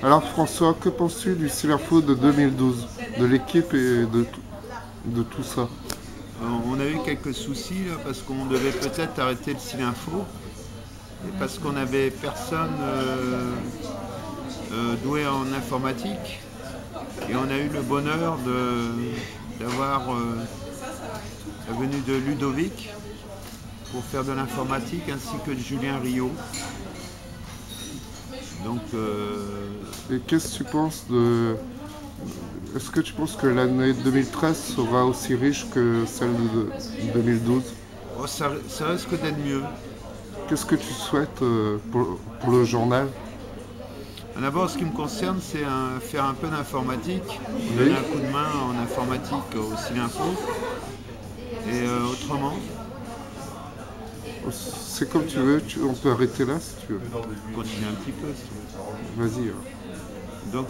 Alors François, que penses-tu du Cilinfo de 2012, de l'équipe et de tout ça? On a eu quelques soucis là, parce qu'on devait peut-être arrêter le Cilinfo et parce qu'on n'avait personne doué en informatique. Et on a eu le bonheur d'avoir la venue de Ludovic pour faire de l'informatique ainsi que de Julien Rio. Donc, Et qu'est-ce que tu penses de... Est-ce que tu penses que l'année 2013 sera aussi riche que celle de 2012? ça risque d'être mieux. Qu'est-ce que tu souhaites pour le journal? D'abord, ce qui me concerne, c'est faire un peu d'informatique, Oui. donner un coup de main en informatique au Cilinfo. Et autrement, C'est comme tu veux, on peut arrêter là si tu veux. continuer un petit peu. Si tu veux. Vas-y. Donc,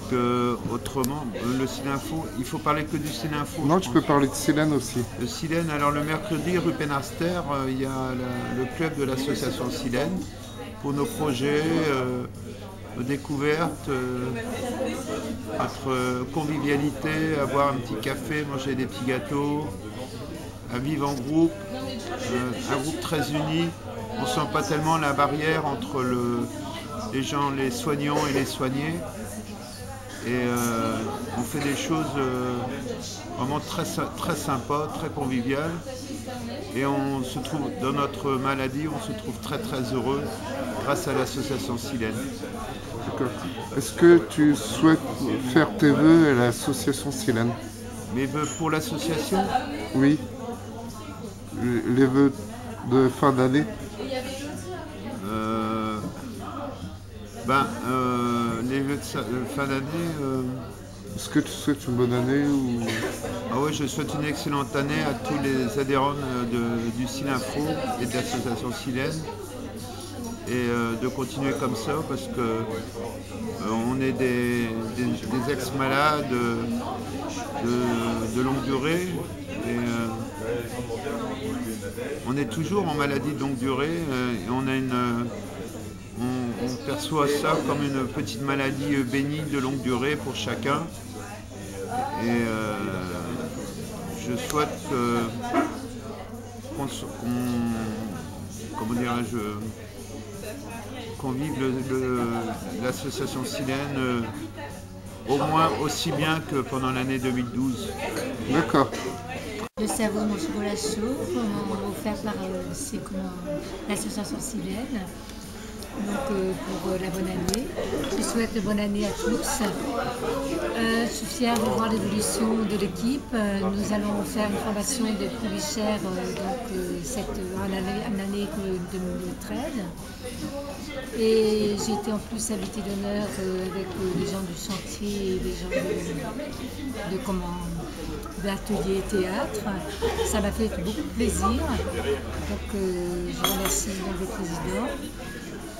autrement, le Cilinfo, il faut parler que du Cilinfo. Non, tu peux parler de Silène aussi. Le Silène, alors le mercredi, rue Pénaster, il y a le club de l'association Silène pour nos projets, nos découvertes, notre convivialité, à boire un petit café, manger des petits gâteaux, à vivre en groupe, un groupe très uni. On ne sent pas tellement la barrière entre les gens, les soignants et les soignés. Et on fait des choses vraiment très, très sympas, très conviviales. Et on se trouve, dans notre maladie, on se trouve très très heureux grâce à l'association Silène. D'accord. Est-ce que tu souhaites faire tes vœux à l'association Silène? Mes vœux pour l'association, Oui. Les vœux de fin d'année? euh, les vœux de fin d'année, Est-ce que tu souhaites une bonne année ou... ah ouais, je souhaite une excellente année à tous les adhérents du Cilinfo et de l'association Silène. Et de continuer comme ça parce que on est des ex-malades de longue durée et on est toujours en maladie de longue durée et on perçoit ça comme une petite maladie bénigne de longue durée pour chacun et je souhaite comment dirais-je, qu'on vive l'association Silène au moins aussi bien que pendant l'année 2012. D'accord. Le savon au chocolat chaud, offert par l'association Silène. Donc pour la bonne année. Je souhaite bonne année à tous. Je suis fière de voir l'évolution de l'équipe. Nous allons faire une formation de publishère en année 2013. Et j'ai été en plus invitée d'honneur avec les gens du chantier et les gens de l'atelier théâtre. Ça m'a fait beaucoup de plaisir. Donc je remercie le président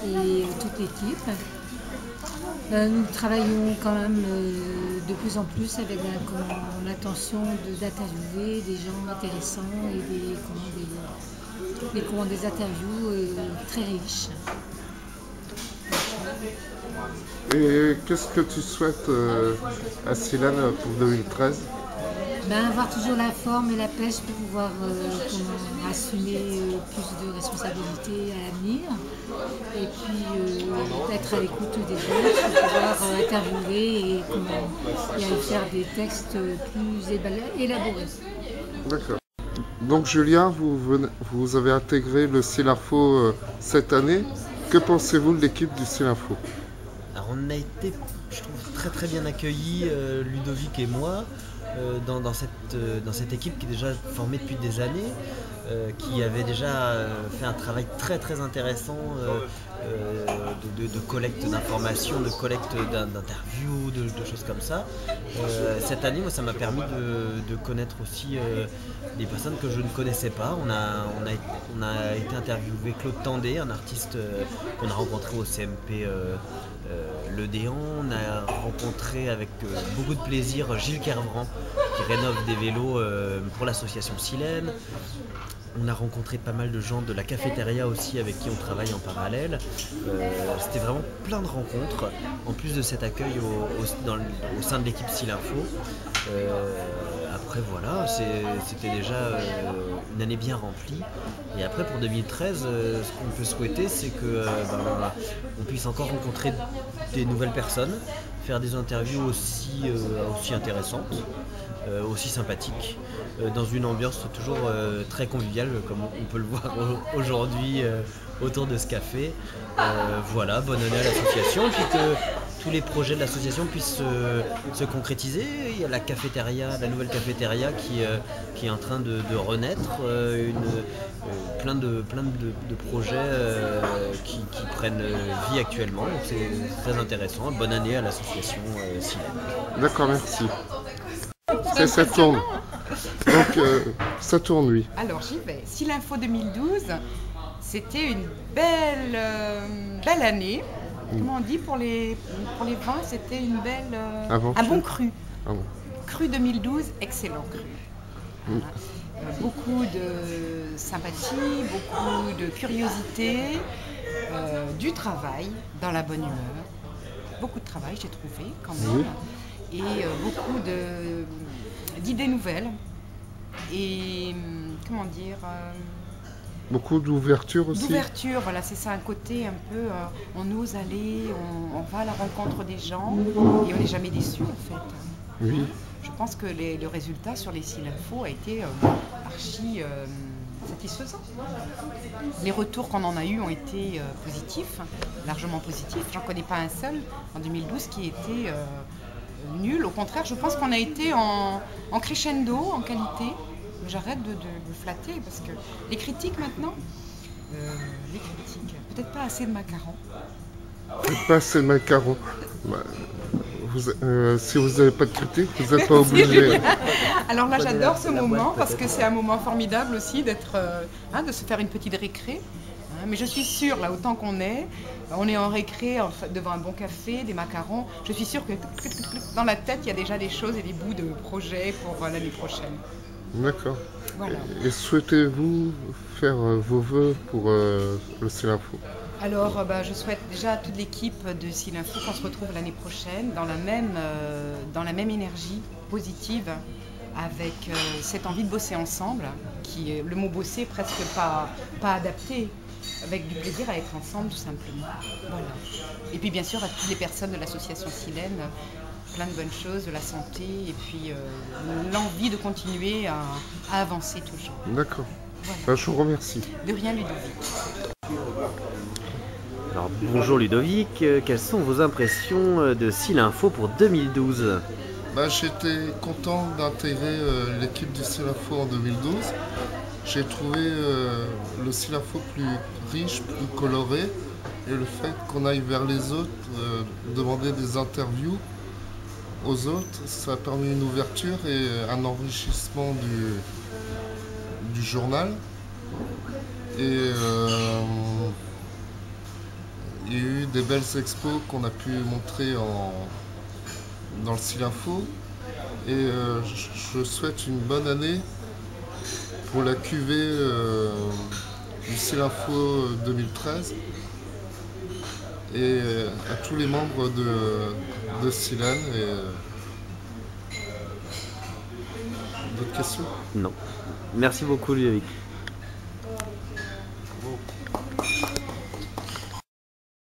et toute l'équipe. Nous travaillons quand même de plus en plus avec l'intention d'interviewer des gens intéressants et des interviews très riches. Et qu'est-ce que tu souhaites à Silène pour 2013? Avoir toujours la forme et la pêche pour pouvoir assumer plus de responsabilités à l'avenir et puis être à l'écoute des autres, pour pouvoir interviewer et faire des textes plus élaborés. D'accord. Donc Julien, vous avez intégré le Cilinfo cette année. Que pensez-vous de l'équipe du Cilinfo? Alors on a été, je trouve, très très bien accueillis, Ludovic et moi. Dans cette équipe qui est déjà formée depuis des années, qui avait déjà fait un travail très très intéressant de collecte d'informations, de collecte d'interviews, de choses comme ça. Cette année, moi, ça m'a permis de connaître aussi des personnes que je ne connaissais pas. On a été interviewé Claude Tandé, un artiste qu'on a rencontré au CMP Le Déant. On a rencontré avec beaucoup de plaisir Gilles Kervran qui rénove des vélos pour l'association Silène. On a rencontré pas mal de gens de la cafétéria aussi avec qui on travaille en parallèle. C'était vraiment plein de rencontres, en plus de cet accueil au sein de l'équipe Silinfo. Après voilà, c'était déjà une année bien remplie. Et après pour 2013, ce qu'on peut souhaiter, c'est que on puisse encore rencontrer des nouvelles personnes, faire des interviews aussi intéressantes, aussi sympathiques, dans une ambiance toujours très conviviale, comme on peut le voir aujourd'hui autour de ce café. Voilà, bonne année à l'association, puis que tous les projets de l'association puissent se concrétiser. Il y a la cafétéria, la nouvelle cafétéria qui est en train de renaître, plein de projets qui prennent vie actuellement. Donc c'est très intéressant. Bonne année à l'association Silène. D'accord, merci. Et ça tourne. Donc ça tourne, oui. Alors j'y vais. Silinfo 2012, c'était une belle année. Comment on dit pour les vins, c'était une belle un bon cru. Ah bon. Cru 2012, excellent cru. Voilà. Beaucoup de sympathie, beaucoup de curiosité, du travail dans la bonne humeur. Beaucoup de travail, j'ai trouvé quand même. Oui. Et beaucoup d'idées nouvelles. Et comment dire Beaucoup d'ouverture aussi. D'ouverture, voilà, c'est ça, un côté un peu, on ose aller, on va à la rencontre des gens et on n'est jamais déçu en fait. Oui. Je pense que le résultat sur les Silinfo a été archi satisfaisant. Les retours qu'on en a eus ont été positifs, largement positifs. J'en connais pas un seul en 2012 qui était nul. Au contraire, je pense qu'on a été en crescendo, en qualité. J'arrête de flatter parce que les critiques maintenant, peut-être pas assez de macarons. Peut-être pas assez de macarons. Si vous n'avez pas de critique, vous n'êtes pas obligé. Alors là, j'adore ce moment parce que c'est un moment formidable aussi d'être, de se faire une petite récré. Mais je suis sûre, là, autant qu'on est en récré devant un bon café, des macarons. Je suis sûre que dans la tête, il y a déjà des choses et des bouts de projets pour l'année prochaine. D'accord. Voilà. Et souhaitez-vous faire vos vœux pour le Silinfo? Alors, je souhaite déjà à toute l'équipe de Silinfo qu'on se retrouve l'année prochaine dans la même énergie positive, avec cette envie de bosser ensemble, qui est le mot bosser presque pas adapté, avec du plaisir à être ensemble tout simplement. Voilà. Et puis bien sûr à toutes les personnes de l'association Silène, plein de bonnes choses, de la santé et puis l'envie de continuer à avancer toujours. D'accord. Voilà. Je vous remercie. De rien, Ludovic. Alors bonjour Ludovic, quelles sont vos impressions de Silinfo pour 2012 ? J'étais content d'intégrer l'équipe du Silinfo en 2012. J'ai trouvé le Silinfo plus riche, plus coloré, et le fait qu'on aille vers les autres, demander des interviews aux autres, ça a permis une ouverture et un enrichissement du journal. Et il y a eu des belles expos qu'on a pu montrer dans le Silinfo. Et je souhaite une bonne année pour la cuvée du Silinfo 2013 et à tous les membres de Silène. D'autres questions? Non. Merci beaucoup Ludovic. Bon.